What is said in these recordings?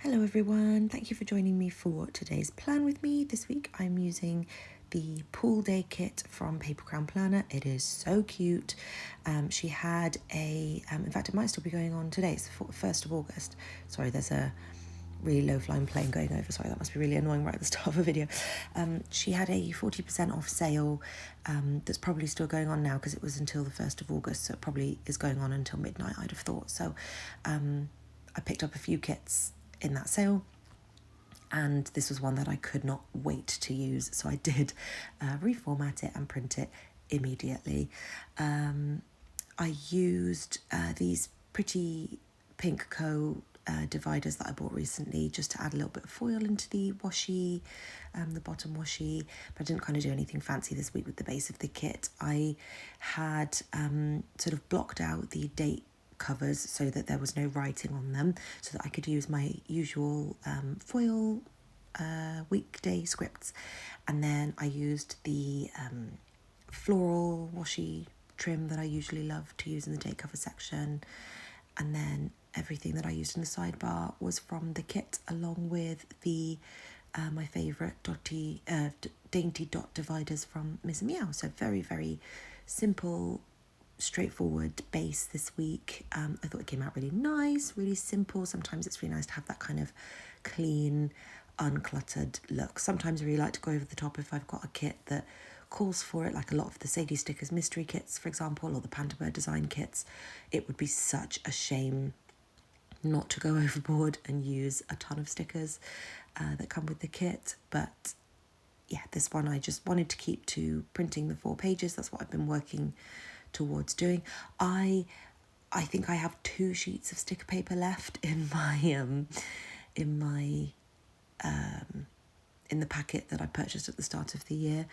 Hello everyone, thank you for joining me for today's plan with me. This week I'm using the pool day kit from Paper Crown Planner. It is so cute. She had in fact it might still be going on today, it's the 1st of August. Sorry, there's a really low flying plane going over, sorry, that must be really annoying right at the start of a video. She had a 40% off sale that's probably still going on now because it was until the 1st of August, so it probably is going on until midnight, I'd have thought. So I picked up a few kits in that sale, and this was one that I could not wait to use, so I did reformat it and print it immediately. I used these pretty pink dividers that I bought recently just to add a little bit of foil into the washi, the bottom washi, but I didn't kind of do anything fancy this week with the base of the kit. I had sort of blocked out the date covers so that there was no writing on them, so that I could use my usual foil weekday scripts, and then I used the floral washi trim that I usually love to use in the date cover section, and then everything that I used in the sidebar was from the kit, along with the my favourite dainty dot dividers from Miss Meow. So very, very simple, straightforward base this week. I thought it came out really nice, really simple. Sometimes it's really nice to have that kind of clean, uncluttered look. Sometimes I really like to go over the top if I've got a kit that calls for it, like a lot of the Sadies stickers mystery kits, for example, or the Panda design kits. It would be such a shame not to go overboard and use a ton of stickers that come with the kit. But yeah, this one I just wanted to keep to printing the 4 pages. That's what I've been working towards doing. I think I have 2 sheets of sticker paper left in the packet that I purchased at the start of the year,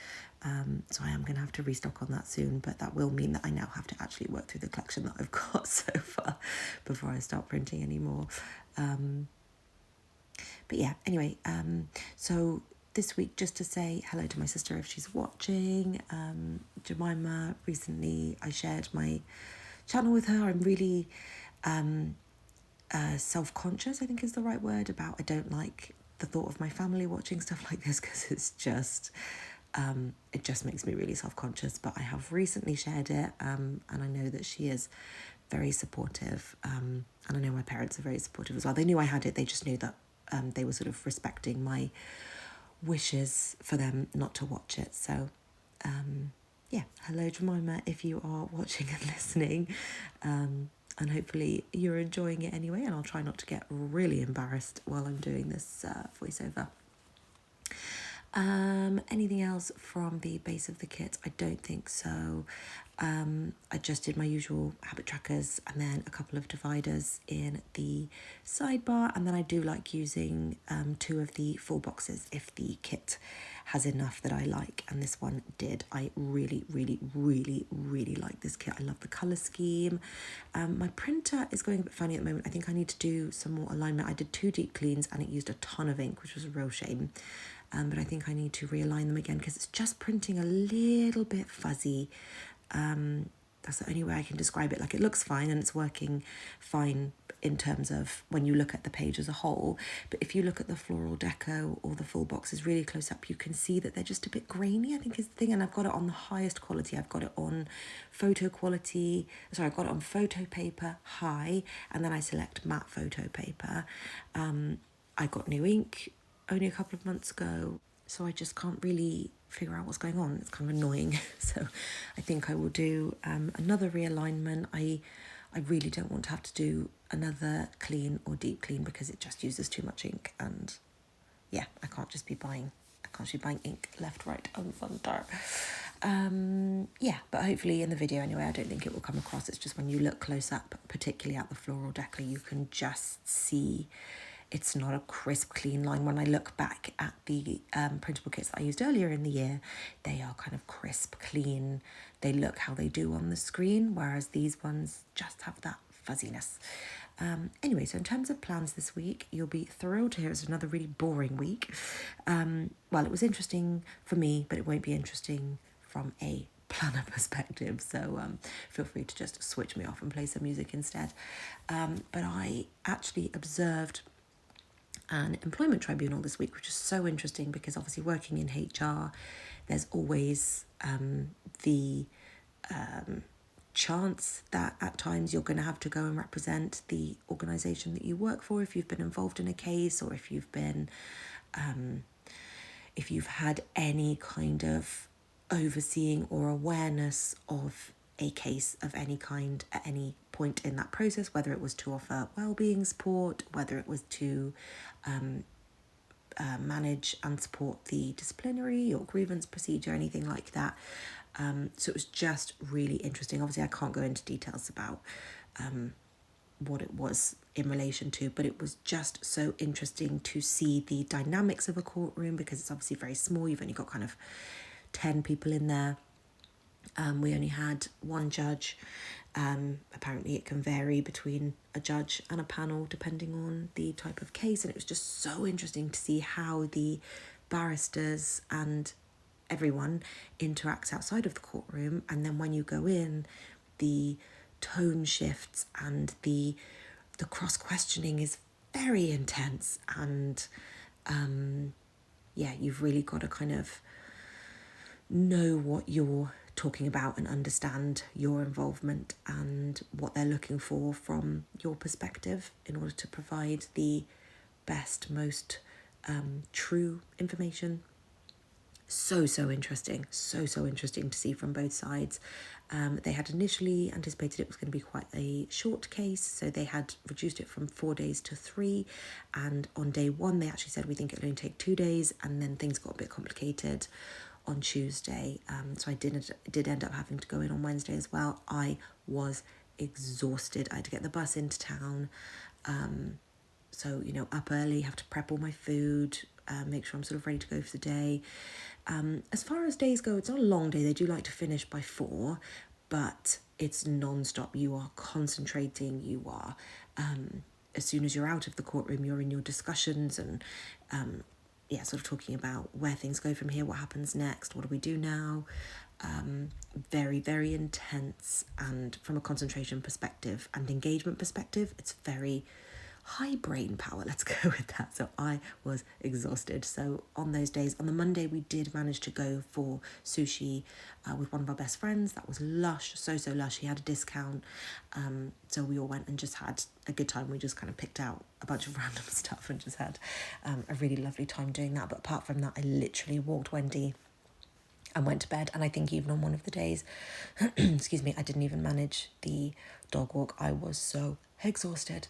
so I am going to have to restock on that soon, but that will mean that I now have to actually work through the collection that I've got so far before I start printing anymore. But yeah, anyway, so this week, just to say hello to my sister if she's watching, Jemima. Recently I shared my channel with her. I'm really self-conscious, I think is the right word, about I don't like the thought of my family watching stuff like this, because it's just it just makes me really self-conscious. But I have recently shared it, and I know that she is very supportive, and I know my parents are very supportive as well. They knew I had it, they just knew that they were sort of respecting my wishes for them not to watch it. So yeah, hello Jemima if you are watching and listening, and hopefully you're enjoying it anyway, and I'll try not to get really embarrassed while I'm doing this voiceover. Anything else from the base of the kit? I don't think so. I just did my usual habit trackers and then a couple of dividers in the sidebar, and then I do like using 2 of the full boxes if the kit has enough that I like, and this one did. I really, really, really, really like this kit. I love the colour scheme. My printer is going a bit funny at the moment. I think I need to do some more alignment. I did 2 deep cleans and it used a ton of ink, which was a real shame. But I think I need to realign them again because it's just printing a little bit fuzzy. That's the only way I can describe it. Like, it looks fine and it's working fine in terms of when you look at the page as a whole, but if you look at the floral deco or the full boxes really close up, you can see that they're just a bit grainy, I think is the thing. And I've got it on the highest quality. I've got it on photo quality, sorry, I've got it on photo paper high, and then I select matte photo paper. I got new ink only a couple of months ago, so I just can't really figure out what's going on. It's kind of annoying. So I think I will do another realignment. I really don't want to have to do another clean or deep clean because it just uses too much ink, and yeah, I can't be buying ink left, right and centre. Yeah, but hopefully in the video anyway, I don't think it will come across. It's just when you look close up, particularly at the floral deco, you can just see it's not a crisp, clean line. When I look back at the printable kits that I used earlier in the year, they are kind of crisp, clean. They look how they do on the screen, whereas these ones just have that fuzziness. Anyway, so in terms of plans this week, you'll be thrilled to hear it's another really boring week. Well, it was interesting for me, but it won't be interesting from a planner perspective, so feel free to just switch me off and play some music instead. But I actually observed and Employment Tribunal this week, which is so interesting because obviously working in HR, there's always the chance that at times you're going to have to go and represent the organisation that you work for if you've been involved in a case, or if you've been if you've had any kind of overseeing or awareness of a case of any kind at any point in that process, whether it was to offer wellbeing support, whether it was to manage and support the disciplinary or grievance procedure, anything like that. So it was just really interesting. Obviously, I can't go into details about what it was in relation to, but it was just so interesting to see the dynamics of a courtroom, because it's obviously very small. You've only got kind of 10 people in there. We only had one judge. Apparently it can vary between a judge and a panel depending on the type of case, and it was just so interesting to see how the barristers and everyone interacts outside of the courtroom, and then when you go in, the tone shifts and the cross-questioning is very intense, and you've really got to kind of know what you're talking about and understand your involvement and what they're looking for from your perspective in order to provide the best, most true information. So interesting. So interesting to see from both sides. They had initially anticipated it was going to be quite a short case, so they had reduced it from 4 days to 3, and on day one they actually said we think it'll only take 2 days, and then things got a bit complicated on Tuesday, so I did end up having to go in on Wednesday as well. I was exhausted. I had to get the bus into town, so up early, have to prep all my food, make sure I'm sort of ready to go for the day. As far as days go, it's not a long day. They do like to finish by 4, but it's non-stop. You are concentrating. You are, as soon as you're out of the courtroom, you're in your discussions and sort of talking about where things go from here, what happens next, what do we do now. Very, very intense, and from a concentration perspective and engagement perspective, it's very high brain power, let's go with that. So I was exhausted. So on those days, on the Monday, we did manage to go for sushi with one of our best friends. That was lush, so lush. He had a discount, so we all went and just had a good time. We just kind of picked out a bunch of random stuff and just had a really lovely time doing that. But apart from that, I literally walked Wendy and went to bed. And I think even on one of the days, excuse me, I didn't even manage the dog walk. I was so exhausted.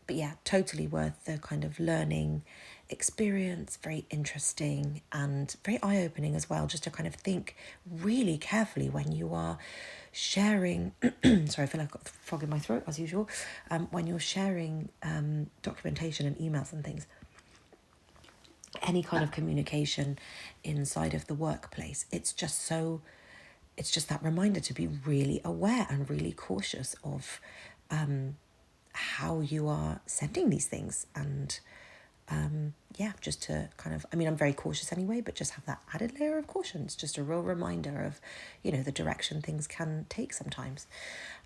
But yeah, totally worth the kind of learning experience, very interesting and very eye-opening as well, just to kind of think really carefully when you are sharing, sorry, I feel like I've got a frog in my throat as usual, when you're sharing documentation and emails and things, any kind of communication inside of the workplace, it's just that reminder to be really aware and really cautious of how you are sending these things, and just to kind of, I'm very cautious anyway, but just have that added layer of caution. It's just a real reminder of, the direction things can take sometimes.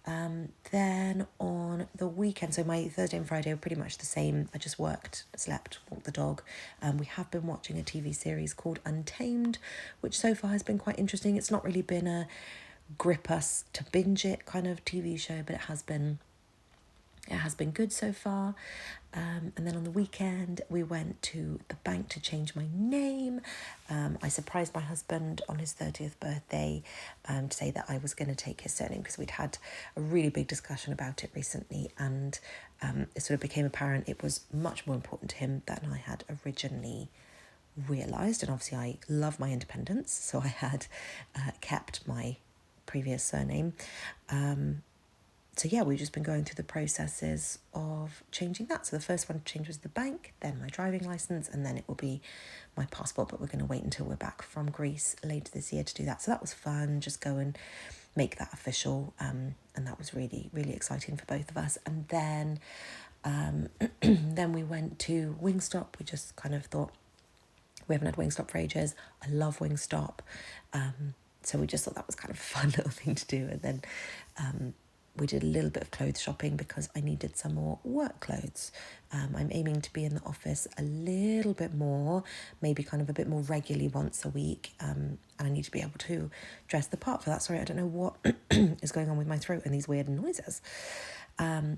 Then on the weekend, so my Thursday and Friday were pretty much the same. I just worked, slept, walked the dog. We have been watching a TV series called Untamed, which so far has been quite interesting. It's not really been a grip us to binge it kind of TV show, but it has been good so far. And then on the weekend, we went to the bank to change my name. I surprised my husband on his 30th birthday to say that I was going to take his surname, because we'd had a really big discussion about it recently, and it sort of became apparent it was much more important to him than I had originally realised. And obviously I love my independence, so I had kept my previous surname. So yeah, we've just been going through the processes of changing that. So the first one to change was the bank, then my driving licence, and then it will be my passport. But we're going to wait until we're back from Greece later this year to do that. So that was fun, just go and make that official. And that was really, really exciting for both of us. And then then we went to Wingstop. We just kind of thought, we haven't had Wingstop for ages. I love Wingstop. So we just thought that was kind of a fun little thing to do. And then we did a little bit of clothes shopping because I needed some more work clothes. I'm aiming to be in the office a little bit more, maybe kind of a bit more regularly once a week. And I need to be able to dress the part for that. Sorry, I don't know what is going on with my throat and these weird noises.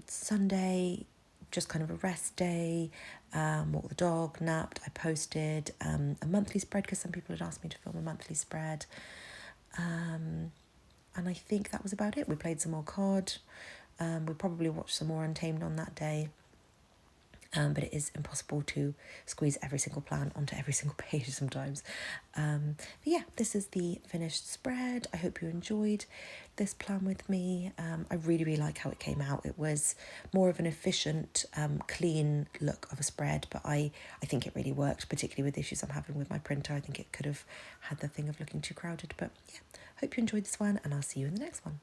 Sunday, just kind of a rest day, walked the dog, napped. I posted a monthly spread because some people had asked me to film a monthly spread. And I think that was about it. We played some more COD. We probably watched some more Untamed on that day. But it is impossible to squeeze every single plan onto every single page sometimes. But yeah, this is the finished spread. I hope you enjoyed this plan with me. I really, really like how it came out. It was more of an efficient, clean look of a spread, but I think it really worked, particularly with the issues I'm having with my printer. I think it could have had the thing of looking too crowded. But yeah, hope you enjoyed this one, and I'll see you in the next one.